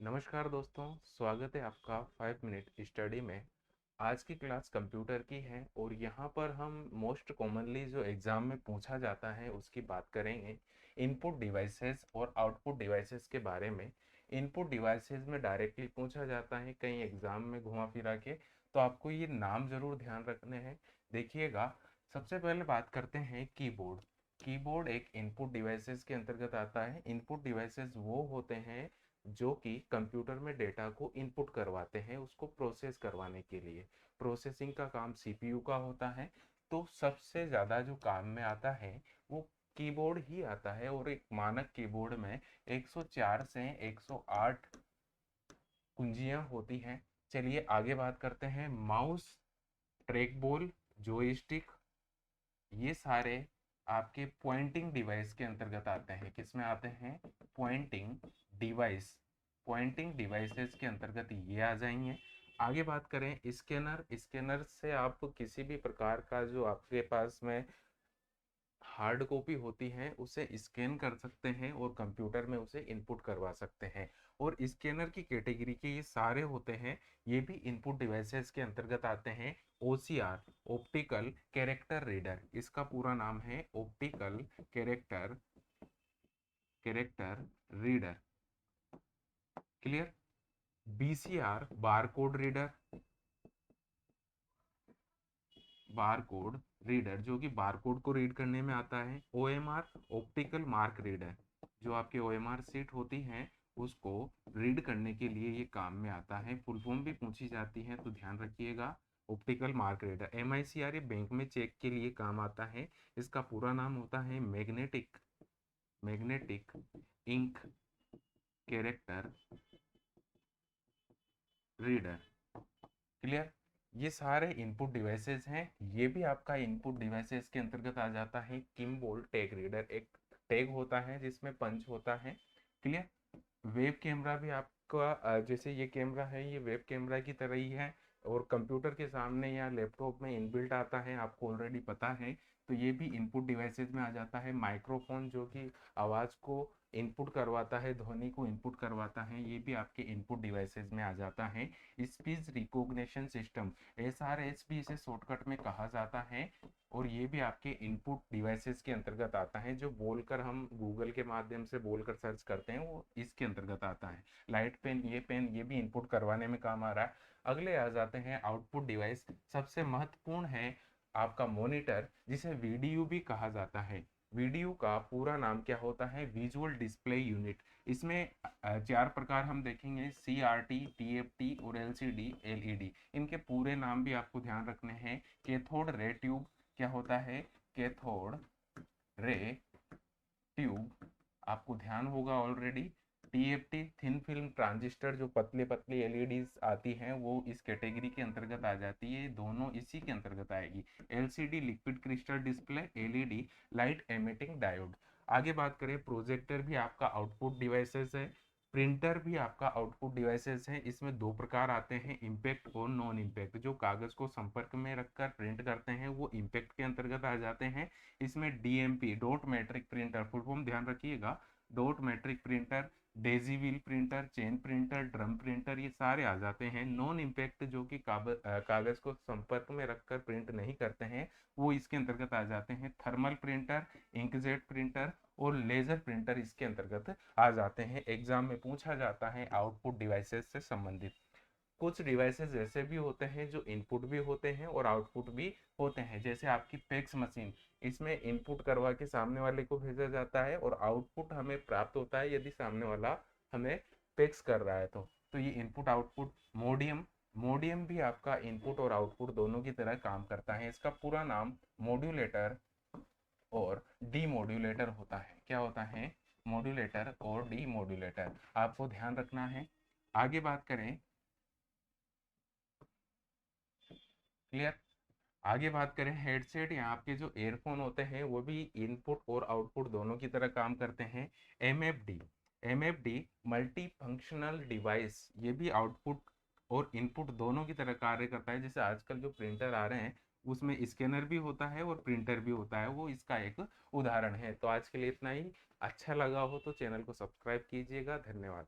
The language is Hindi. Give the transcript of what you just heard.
नमस्कार दोस्तों, स्वागत है आपका 5 मिनट स्टडी में। आज की क्लास कंप्यूटर की है और यहाँ पर हम मोस्ट कॉमनली जो एग्ज़ाम में पूछा जाता है उसकी बात करेंगे। इनपुट डिवाइसेस और आउटपुट डिवाइसेस के बारे में। इनपुट डिवाइसेस में डायरेक्टली पूछा जाता है कहीं एग्ज़ाम में घुमा फिरा के, तो आपको ये नाम ज़रूर ध्यान रखने हैं। देखिएगा, सबसे पहले बात करते हैं कीबोर्ड। कीबोर्ड एक इनपुट डिवाइसेस के अंतर्गत आता है। इनपुट डिवाइसेस वो होते हैं जो कि कंप्यूटर में डेटा को इनपुट करवाते हैं उसको प्रोसेस करवाने के लिए। प्रोसेसिंग का काम सीपीयू का होता है। तो सबसे ज़्यादा जो काम में आता है वो कीबोर्ड ही आता है, और एक मानक कीबोर्ड में 104 से 108 कुंजियां होती हैं। चलिए आगे बात करते हैं। माउस, ट्रैक बॉल, जॉयस्टिक, ये सारे आपके पॉइंटिंग डिवाइस के अंतर्गत आते हैं। किस में आते हैं? Pointing device. पॉइंटिंग डिवाइसेस के अंतर्गत ये आ जाएंगे। आगे बात करें स्कैनर। स्कैनर से आप किसी भी प्रकार का जो आपके पास में हार्ड कॉपी होती है उसे स्कैन कर सकते हैं और कंप्यूटर में उसे इनपुट करवा सकते हैं। और स्कैनर की कैटेगरी के ये सारे होते हैं, ये भी इनपुट डिवाइसेस के अंतर्गत आते हैं। ओसीआर, ऑप्टिकल कैरेक्टर रीडर, इसका पूरा नाम है optical character character reader. Clear? BCR, barcode reader. Barcode reader जो कि बारकोड को रीड करने में आता है। ओएमआर, ऑप्टिकल मार्क रीडर, जो आपके ओएमआर सीट होती हैं उसको रीड करने के लिए ये काम में आता है। फुल फॉर्म भी पूछी जाती है तो ध्यान रखिएगा। Optical mark reader. एमआईसीआर, ये बैंक में चेक के लिए काम आता है। इसका पूरा नाम होता है magnetic magnetic ink character reader. Clear? ये सारे इनपुट डिवाइसेस हैं। ये भी आपका इनपुट डिवाइसेस के अंतर्गत आ जाता है। किम्बोल टैग रीडर, एक टैग होता है जिसमें पंच होता है। क्लियर? वेब कैमरा भी आपका जैसे ये कैमरा है, ये वेब कैमरा की तरह ही है और कंप्यूटर के सामने या लैपटॉप में इनबिल्ट आता है, आपको ऑलरेडी पता है। तो ये भी इनपुट डिवाइसेस में आ जाता है। माइक्रोफोन जो कि आवाज़ को इनपुट करवाता है, ध्वनि को इनपुट करवाता है, ये भी आपके इनपुट डिवाइसेस में आ जाता है। स्पीच रिकॉग्निशन सिस्टम, एसआरएस भी इसे शॉर्टकट में कहा जाता है, और ये भी आपके इनपुट डिवाइसेस के अंतर्गत आता है। जो बोलकर हम गूगल के माध्यम से बोलकर सर्च करते हैं वो इसके अंतर्गत आता है। लाइट पेन ये भी इनपुट करवाने में काम आ रहा है। अगले आ जाते हैं आउटपुट डिवाइस। सबसे महत्वपूर्ण है आपका मॉनिटर, जिसे वीडीयू भी कहा जाता है। वीडीयू का पूरा नाम क्या होता है? Visual display unit. इसमें चार प्रकार हम देखेंगे, सीआरटी, टीएफटी और एलसीडी, एलईडी। इनके पूरे नाम भी आपको ध्यान रखने हैं। कैथोड रे ट्यूब क्या होता है? कैथोड रे ट्यूब आपको ध्यान होगा already. TFT, thin film transistor, जो पतले पतली एलईडीज आती हैं वो इस कैटेगरी के अंतर्गत आ जाती है, दोनों इसी के अंतर्गत आएगी। LCD, liquid crystal display, LED, light emitting diode. आगे बात करें, प्रोजेक्टर भी आपका आउटपुट डिवाइसेस है। प्रिंटर भी आपका आउटपुट डिवाइसेस है। इसमें दो प्रकार आते हैं, इम्पैक्ट और नॉन इम्पैक्ट। जो कागज को संपर्क में रखकर प्रिंट करते हैं वो इम्पैक्ट के अंतर्गत आ जाते हैं। इसमें DMP, dot matric printer, full form ध्यान रखिएगा। Dot matric printer, Daisy wheel printer, chain printer, drum printer, ये सारे आ जाते हैं। नॉन इम्पैक्ट जो कि कागज को संपर्क में रखकर प्रिंट नहीं करते हैं वो इसके अंतर्गत आ जाते हैं। थर्मल प्रिंटर, इंकजेट प्रिंटर और लेजर प्रिंटर इसके अंतर्गत आ जाते हैं। एग्जाम में पूछा जाता है आउटपुट डिवाइसेस से संबंधित। कुछ डिवाइसेस ऐसे भी होते हैं जो इनपुट भी होते हैं और आउटपुट भी होते हैं, जैसे आपकी फैक्स मशीन। इसमें इनपुट करवा के सामने वाले को भेजा जाता है और आउटपुट हमें प्राप्त होता है यदि सामने वाला हमें फैक्स कर रहा है तो ये इनपुट आउटपुट। मोडियम, मोडियम भी आपका इनपुट और आउटपुट दोनों की तरह काम करता है। इसका पूरा नाम मॉड्यूलेटर और डीमॉड्यूलेटर होता है। क्या होता है? मॉड्यूलेटर और डीमॉड्यूलेटर, आपको ध्यान रखना है। आगे बात करें, क्लियर? आगे बात करें हेडसेट, या आपके जो एयरफोन होते हैं वो भी इनपुट और आउटपुट दोनों की तरह काम करते हैं। MFD, MFD multi functional device, ये भी आउटपुट और इनपुट दोनों की तरह कार्य करता है। जैसे आजकल जो प्रिंटर आ रहे हैं उसमें स्कैनर भी होता है और प्रिंटर भी होता है, वो इसका एक उदाहरण है। तो आज के लिए इतना ही। अच्छा लगा हो तो चैनल को सब्सक्राइब कीजिएगा। धन्यवाद।